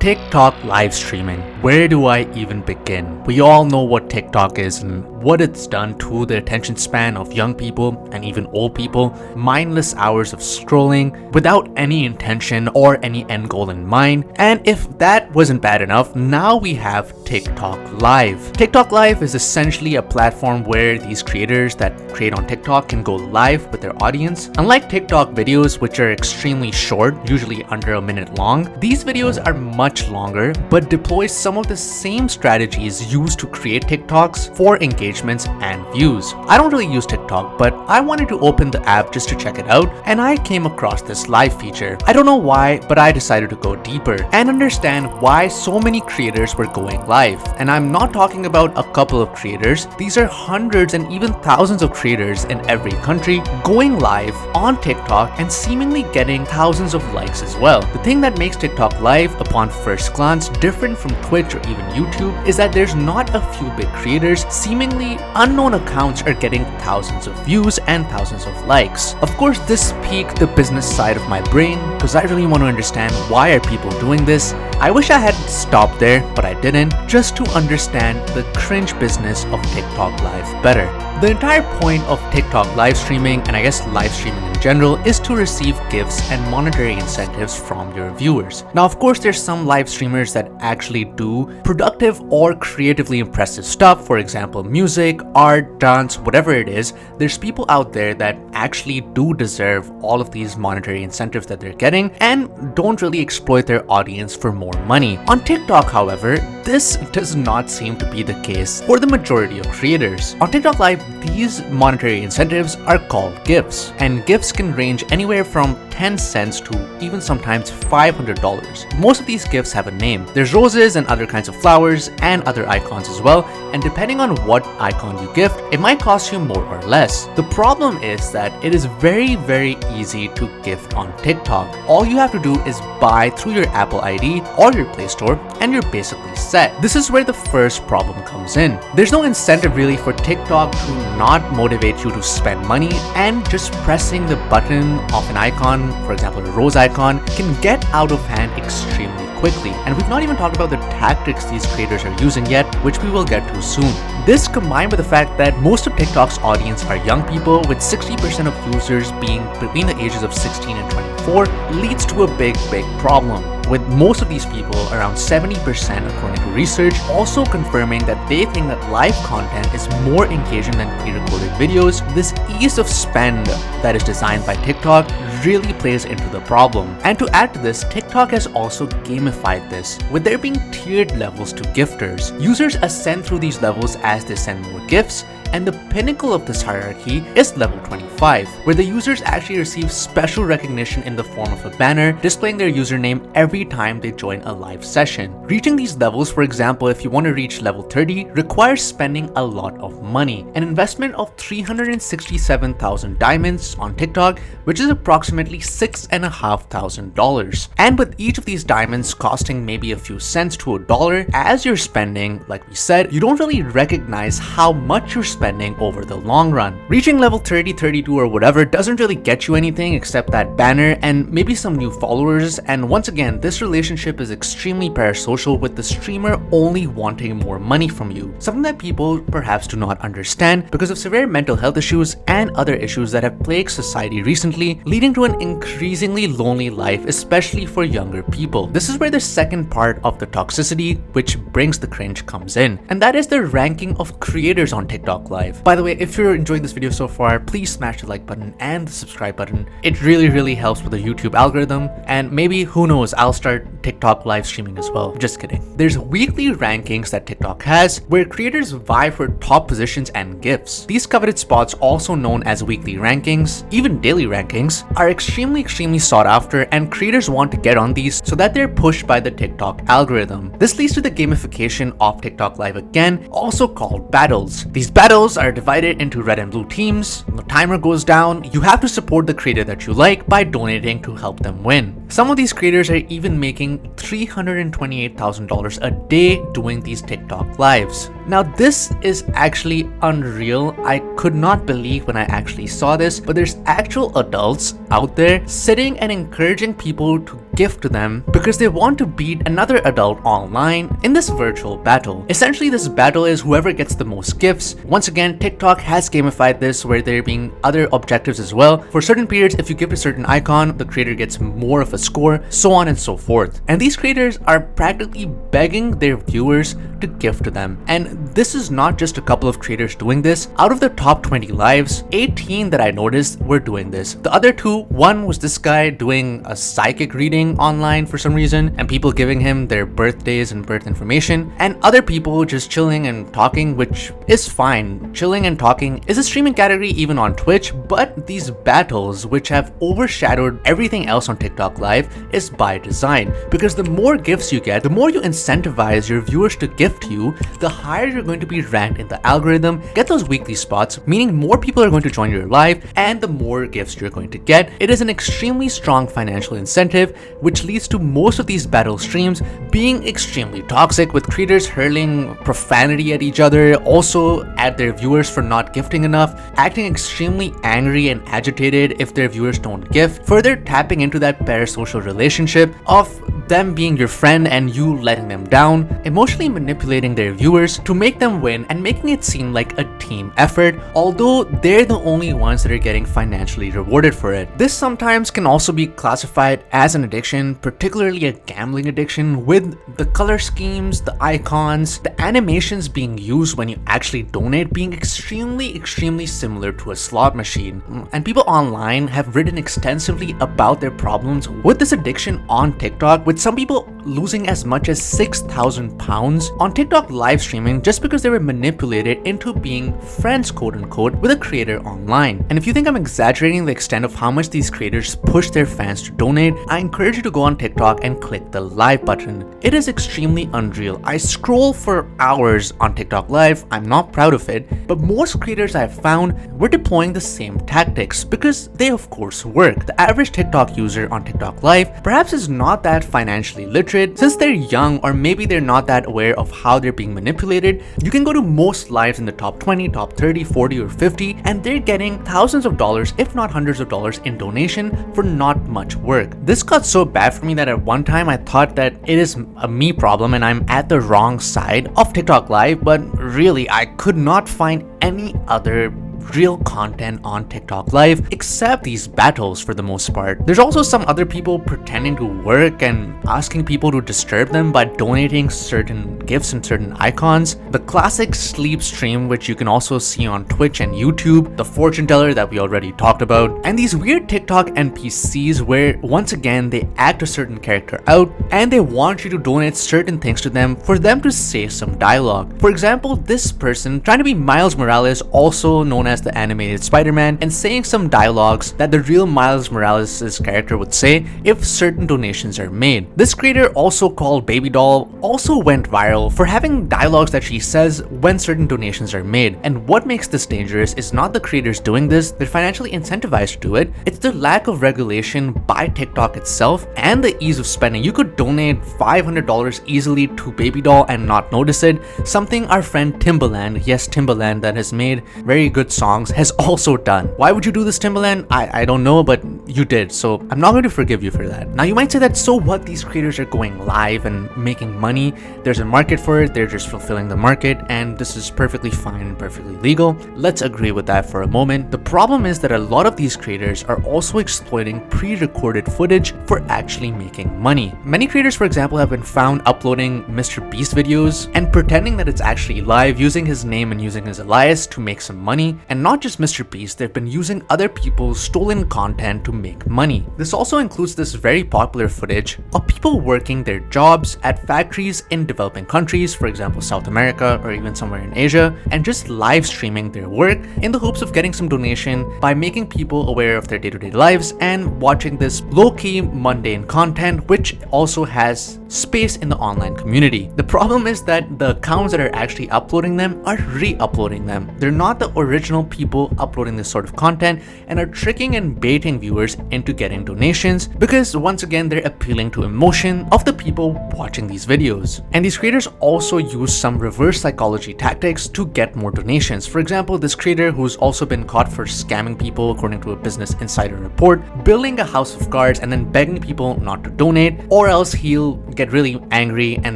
TikTok live streaming. Where do I even begin? We all know what TikTok is and what it's done to the attention span of young people and even old people. Mindless hours of scrolling without any intention or any end goal in mind. And if that wasn't bad enough, now we have TikTok Live. TikTok Live is essentially a platform where these creators that create on TikTok can go live with their audience. Unlike TikTok videos, which are extremely short, usually under a minute long, these videos are much longer but deploy some of the same strategies used to create TikToks for engagements and views. I don't really use TikTok, but I wanted to open the app just to check it out, and I came across this live feature. I don't know why, but I decided to go deeper and understand why so many creators were going live. And I'm not talking about a couple of creators. These are hundreds and even thousands of creators in every country going live on TikTok and seemingly getting thousands of likes as well. The thing that makes TikTok Live upon first glance different from Twitch or even YouTube is that there's not a few big creators. Seemingly unknown accounts are getting thousands of views and thousands of likes. Of course, this piqued the business side of my brain because I really want to understand why are people doing this. I wish I had stopped there, but I didn't, just to understand the cringe business of TikTok Live better. The entire point of TikTok live streaming, and I guess live streaming in general, is to receive gifts and monetary incentives from your viewers. Now, of course, there's some live streamers that actually do productive or creatively impressive stuff. For example, music, art, dance, whatever it is. There's people out there that actually do deserve all of these monetary incentives that they're getting and don't really exploit their audience for more money. On TikTok, however, this does not seem to be the case for the majority of creators. On TikTok Live, these monetary incentives are called gifts, and gifts can range anywhere from 10 cents to even sometimes $500. Most of these gifts have a name. There's roses and other kinds of flowers and other icons as well, and depending on what icon you gift, it might cost you more or less. The problem is that it is very easy to gift on TikTok. All you have to do is buy through your Apple ID or your Play Store and you're basically set. This is where the first problem comes in. There's no incentive really for TikTok to not motivate you to spend money, and just pressing the button of an icon, for example a rose icon, can get out of hand extremely quickly. And we've not even talked about the tactics these creators are using yet, which we will get to soon. This, combined with the fact that most of TikTok's audience are young people, with 60% of users being between the ages of 16 and 24, leads to a big problem. With most of these people, around 70% according to research, also confirming that they think that live content is more engaging than pre-recorded videos. This ease of spend that is designed by TikTok really plays into the problem. And to add to this, TikTok has also gamified this, with there being tiered levels to gifters. Users ascend through these levels as they send more gifts, and the pinnacle of this hierarchy is level 25, where the users actually receive special recognition in the form of a banner displaying their username every time they join a live session. Reaching these levels, for example, if you want to reach level 30, requires spending a lot of money. An investment of 367,000 diamonds on TikTok, which is approximately $6,500. And with each of these diamonds costing maybe a few cents to $1, as you're spending, like we said, you don't really recognize how much you're spending over the long run. Reaching level 30, 32 or whatever doesn't really get you anything except that banner and maybe some new followers. And once again, this relationship is extremely parasocial, with the streamer only wanting more money from you. Something that people perhaps do not understand because of severe mental health issues and other issues that have plagued society recently, leading to an increasingly lonely life, especially for younger people. This is where the second part of the toxicity, which brings the cringe, comes in, and that is the ranking of creators on TikTok Live. By the way, if you're enjoying this video so far, please smash the like button and the subscribe button. It really helps with the YouTube algorithm, and maybe, who knows, I'll start TikTok live streaming as well. Just kidding. There's weekly rankings that TikTok has where creators vie for top positions and gifts. These coveted spots, also known as weekly rankings, even daily rankings, are extremely sought after, and creators want to get on these so that they're pushed by the TikTok algorithm. This leads to the gamification of TikTok Live again, also called battles. These battles are divided into red and blue teams. When the timer goes down, you have to support the creator that you like by donating to help them win. Some of these creators are even making $328,000 a day doing these TikTok lives. Now, this is actually unreal. I could not believe when I actually saw this, but there's actual adults out there sitting and encouraging people to gift to them because they want to beat another adult online in this virtual battle. Essentially, this battle is whoever gets the most gifts. Once again, TikTok has gamified this where there being other objectives as well. For certain periods, if you gift a certain icon, the creator gets more of a score, so on and so forth. And these creators are practically begging their viewers to gift to them. And this is not just a couple of creators doing this. Out of the top 20 lives, 18 that I noticed were doing this. The other two, one was this guy doing a psychic reading online for some reason, and people giving him their birthdays and birth information, and other people just chilling and talking, which is fine. Chilling and talking is a streaming category even on Twitch, but these battles, which have overshadowed everything else on TikTok Live, is by design. Because the more gifts you get, the more you incentivize your viewers to gift you, the higher you're going to be ranked in the algorithm, get those weekly spots, meaning more people are going to join your live, and the more gifts you're going to get. It is an extremely strong financial incentive, which leads to most of these battle streams being extremely toxic, with creators hurling profanity at each other, also at their viewers for not gifting enough, acting extremely angry and agitated if their viewers don't gift, further tapping into that parasocial relationship of them being your friend and you letting them down, emotionally manipulating their viewers to make them win and making it seem like a team effort, although they're the only ones that are getting financially rewarded for it. This sometimes can also be classified as an addiction, particularly a gambling addiction, with the color schemes, the icons, the animations being used when you actually donate being extremely similar to a slot machine. And people online have written extensively about their problems with this addiction on TikTok, with some people losing as much as 6,000 pounds on TikTok live streaming just because they were manipulated into being friends, quote unquote, with a creator online. And if you think I'm exaggerating the extent of how much these creators push their fans to donate, I encourage you to go on TikTok and click the live button. It is extremely unreal. I scroll for hours on TikTok live, I'm not proud of it, but most creators I've found were deploying the same tactics because they of course work. The average TikTok user on TikTok live perhaps is not that financially literate since they're young, or maybe they're not that aware of how they're being manipulated. You can go to most lives in the top 20, top 30, 40 or 50 and they're getting thousands of dollars if not hundreds of dollars in donation for not much work. This got so bad for me that at one time I thought that it is a me problem and I'm at the wrong side of TikTok live, but really I could not find any other real content on TikTok live except these battles for the most part. There's also some other people pretending to work and asking people to disturb them by donating certain gifts and certain icons. The classic sleep stream, which you can also see on Twitch and YouTube, the fortune teller that we already talked about, and these weird TikTok NPCs where once again they act a certain character out and they want you to donate certain things to them for them to say some dialogue. For example, this person trying to be Miles Morales, also known as the animated Spider-Man, and saying some dialogues that the real Miles Morales' character would say if certain donations are made. This creator, also called Baby Doll, also went viral for having dialogues that she says when certain donations are made. And what makes this dangerous is not the creators doing this, they're financially incentivized to do it, it's the lack of regulation by TikTok itself and the ease of spending. You could donate $500 easily to Baby Doll and not notice it, something our friend Timbaland, yes Timbaland, that has made very good songs, has also done. Why would you do this, Timbaland? I don't know, but you did, so I'm not going to forgive you for that. Now you might say that so what, these creators are going live and making money, there's a market for it, they're just fulfilling the market, and this is perfectly fine and perfectly legal. Let's agree with that for a moment. The problem is that a lot of these creators are also exploiting pre-recorded footage for actually making money. Many creators, for example, have been found uploading Mr. Beast videos and pretending that it's actually live, using his name and using his alias to make some money. And not just Mr. Beast, they've been using other people's stolen content to make money. This also includes this very popular footage of people working their jobs at factories in developing countries, for example South America or even somewhere in Asia, and just live streaming their work in the hopes of getting some donation by making people aware of their day-to-day lives and watching this low-key mundane content, which also has space in the online community. The problem is that the accounts that are actually uploading them are re-uploading them. They're not the original people uploading this sort of content and are tricking and baiting viewers into getting donations because once again they're appealing to emotion of the people watching these videos. And these creators also use some reverse psychology tactics to get more donations. For example, this creator who's also been caught for scamming people according to a Business Insider report, building a house of cards and then begging people not to donate, or else he'll get really angry and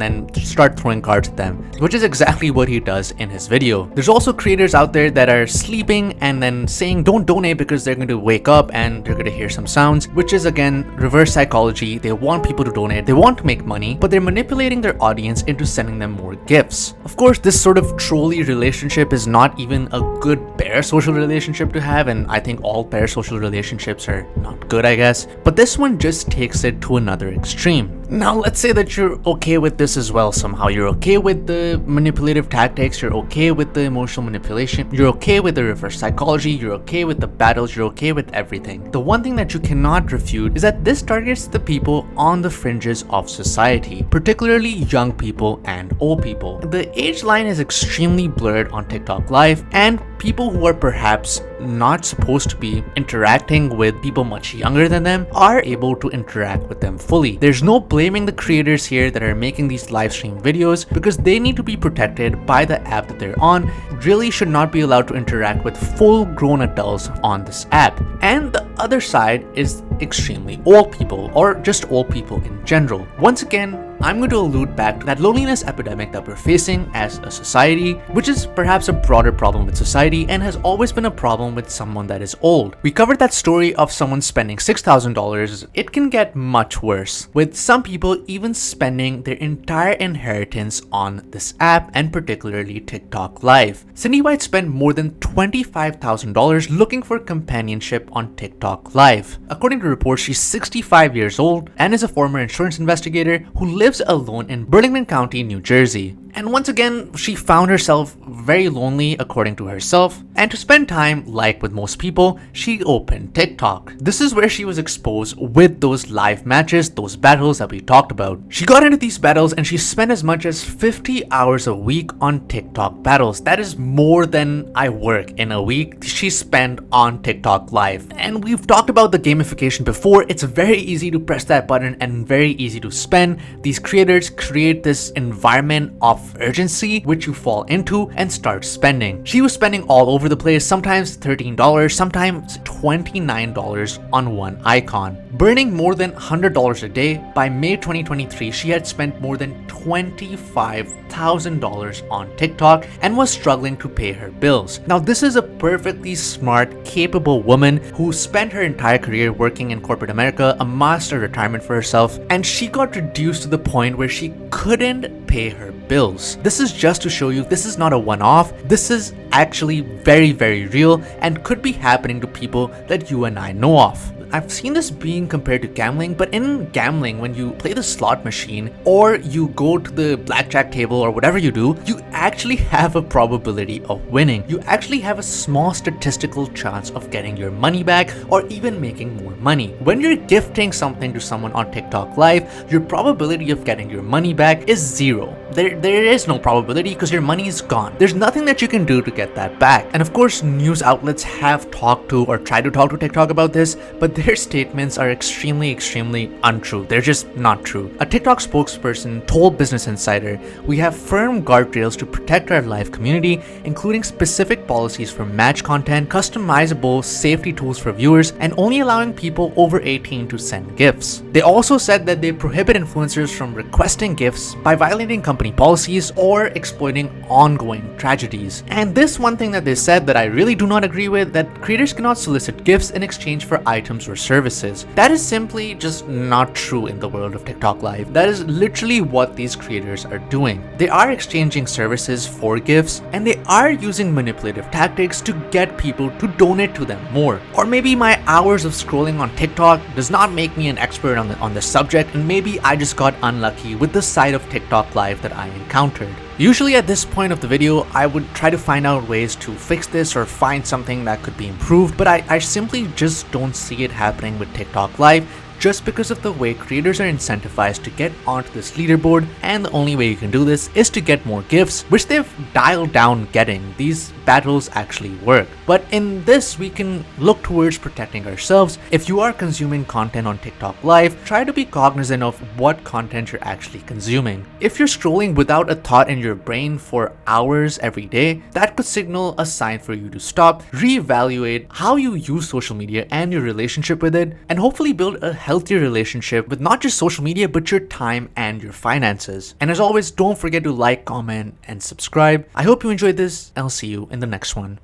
then start throwing cards at them, which is exactly what he does in his video. There's also creators out there that are sleeping and then saying don't donate because they're going to wake up and they're going to hear some sounds, which is again reverse psychology. They want people to donate, they want to make money, but they're manipulating their audience into sending them more gifts. Of course, this sort of trolley relationship is not even a good parasocial relationship to have, and I think all parasocial relationships are not good, I guess, but this one just takes it to another extreme. Now, let's say that you're okay with this as well somehow. You're okay with the manipulative tactics, you're okay with the emotional manipulation, you're okay with the reverse psychology, you're okay with the battles, you're okay with everything. The one thing that you cannot refute is that this targets the people on the fringes of society, particularly young people and old people. The age line is extremely blurred on TikTok Live, and people who are perhaps not supposed to be interacting with people much younger than them are able to interact with them fully. There's no blaming the creators here that are making these live stream videos because they need to be protected by the app that they're on. Really should not be allowed to interact with full grown adults on this app. And the other side is extremely old people, or just old people in general. Once again, I'm going to allude back to that loneliness epidemic that we're facing as a society, which is perhaps a broader problem with society and has always been a problem with someone that is old. We covered that story of someone spending $6,000. It can get much worse, with some people even spending their entire inheritance on this app, and particularly TikTok Live. Cindy White spent more than $25,000 looking for companionship on TikTok Live. According to reports, she's 65 years old and is a former insurance investigator who lives alone in Burlington County, New Jersey. And once again, she found herself very lonely according to herself, and to spend time, like with most people, she opened TikTok. This is where she was exposed with those live matches, those battles that we talked about. She got into these battles and she spent as much as 50 hours a week on TikTok battles. That is more than I work in a week she spent on TikTok Live. And we've talked about the gamification before. It's very easy to press that button and very easy to spend. These creators create this environment of urgency which you fall into and start spending. She was spending all over the place, sometimes $13, sometimes $29 on one icon, burning more than $100 a day. By May 2023, she had spent more than $25,000 on TikTok and was struggling to pay her bills. Now, this is a perfectly smart, capable woman who spent her entire career working in corporate America, amassed a retirement for herself, and she got reduced to the point where she couldn't pay her bills. This is just to show you this is not a one-off. This is actually very, very real and could be happening to people that you and I know of. I've seen this being compared to gambling, but in gambling, when you play the slot machine or you go to the blackjack table or whatever you do, you actually have a probability of winning. You actually have a small statistical chance of getting your money back or even making more money. When you're gifting something to someone on TikTok Live, your probability of getting your money back is zero. There is no probability because your money is gone. There's nothing that you can do to get that back. And of course, news outlets have talked to or tried to talk to TikTok about this, but their statements are extremely untrue. They're just not true. A TikTok spokesperson told Business Insider, "We have firm guardrails to protect our live community, including specific policies for match content, customizable safety tools for viewers, and only allowing people over 18 to send gifts." They also said that they prohibit influencers from requesting gifts by violating company policies or exploiting ongoing tragedies. And this one thing that they said that I really do not agree with, that creators cannot solicit gifts in exchange for items or services. That is simply just not true in the world of TikTok Live. That is literally what these creators are doing. They are exchanging services for gifts, and they are using manipulative tactics to get people to donate to them more. Or maybe my hours of scrolling on TikTok does not make me an expert on the subject, and maybe I just got unlucky with the side of TikTok Live that I encountered. Usually at this point of the video, I would try to find out ways to fix this or find something that could be improved, but I simply just don't see it happening with TikTok Live. just because of the way creators are incentivized to get onto this leaderboard, and the only way you can do this is to get more gifts, which they've dialed down getting. These battles actually work. But in this, we can look towards protecting ourselves. If you are consuming content on TikTok Live, try to be cognizant of what content you're actually consuming. If you're scrolling without a thought in your brain for hours every day, that could signal a sign for you to stop, reevaluate how you use social media and your relationship with it, and hopefully build a healthier relationship with not just social media but your time and your finances. And as always, don't forget to like, comment, and subscribe. I hope you enjoyed this, and I'll see you in the next one.